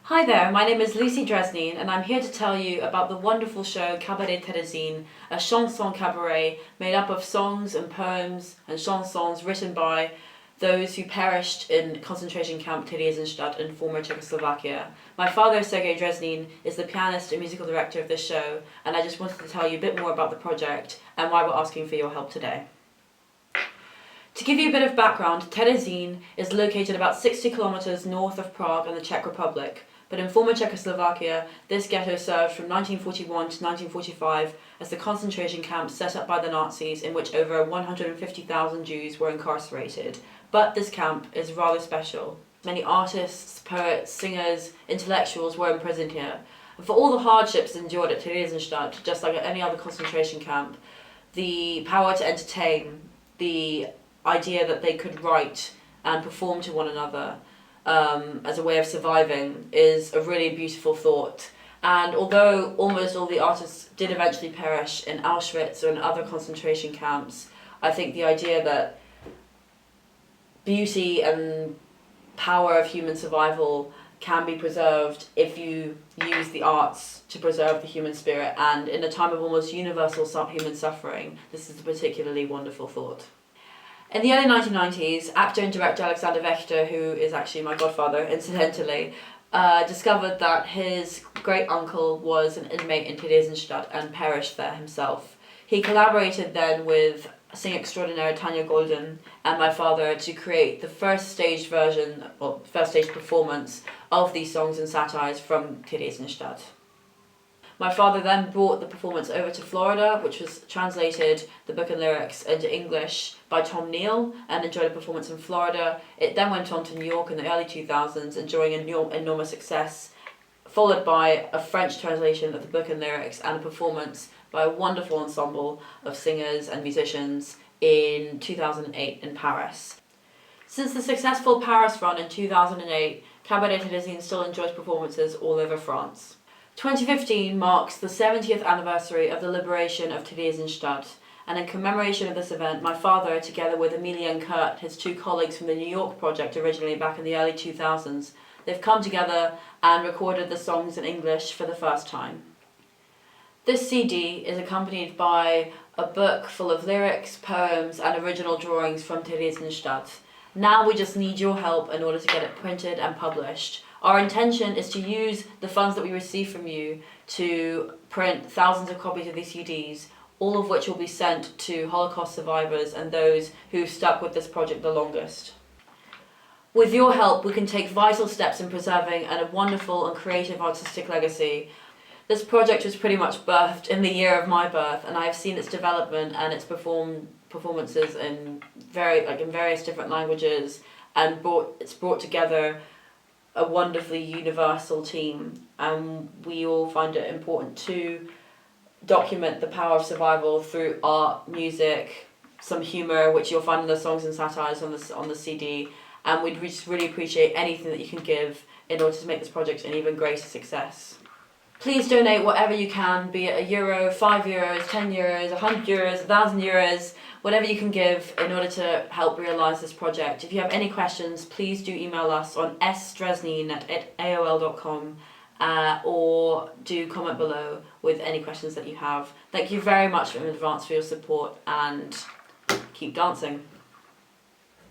Hi there, my name is Lucy Dresnine and I'm here to tell you about the wonderful show Cabaret Thérézine, a chanson cabaret made up of songs and poems and chansons written by those who perished in concentration camp Theresienstadt in former Czechoslovakia. My father, Sergei Dresnine, is the pianist and musical director of this show, and I just wanted to tell you a bit more about the project and why we're asking for your help today. To give you a bit of background, Terezín is located about 60 kilometers north of Prague in the Czech Republic, but in former Czechoslovakia, this ghetto served from 1941 to 1945 as the concentration camp set up by the Nazis in which over 150,000 Jews were incarcerated. But this camp is rather special. Many artists, poets, singers, intellectuals were imprisoned here. And for all the hardships endured at Theresienstadt, just like at any other concentration camp, the power to entertain, the idea that they could write and perform to one another as a way of surviving is a really beautiful thought. And although almost all the artists did eventually perish in Auschwitz or in other concentration camps, I think the idea that beauty and power of human survival can be preserved if you use the arts to preserve the human spirit, and in a time of almost universal human suffering, this is a particularly wonderful thought. In the early 1990s, actor and director Alexander Wächter, who is actually my godfather, incidentally, discovered that his great-uncle was an inmate in Theresienstadt and perished there himself. He collaborated then with singer extraordinaire Tanya Golden and my father to create the first staged performance of these songs and satires from Theresienstadt. My father then brought the performance over to Florida, which was translated, the book and lyrics, into English by Tom Neal, and enjoyed a performance in Florida. It then went on to New York in the early 2000s, enjoying enormous success, followed by a French translation of the book and lyrics and a performance by a wonderful ensemble of singers and musicians in 2008 in Paris. Since the successful Paris run in 2008, Cabaret Thérézine still enjoys performances all over France. 2015 marks the 70th anniversary of the liberation of Theresienstadt, and in commemoration of this event, my father, together with Amelia and Kurt, his two colleagues from the New York project originally back in the early 2000s, they've come together and recorded the songs in English for the first time. This CD is accompanied by a book full of lyrics, poems, and original drawings from Theresienstadt. Now we just need your help in order to get it printed and published. Our intention is to use the funds that we receive from you to print thousands of copies of these CDs, all of which will be sent to Holocaust survivors and those who've stuck with this project the longest. With your help, we can take vital steps in preserving a wonderful and creative artistic legacy. This project was pretty much birthed in the year of my birth, and I have seen its development and its performances in various different languages, and it's brought together a wonderfully universal team, and we all find it important to document the power of survival through art, music, some humour, which you'll find in the songs and satires on the CD, and we'd just really appreciate anything that you can give in order to make this project an even greater success. Please donate whatever you can, be it €1, €5, €10, €100, €1,000, whatever you can give in order to help realise this project. If you have any questions, please do email us on sdresnine@aol.com or do comment below with any questions that you have. Thank you very much in advance for your support, and keep dancing.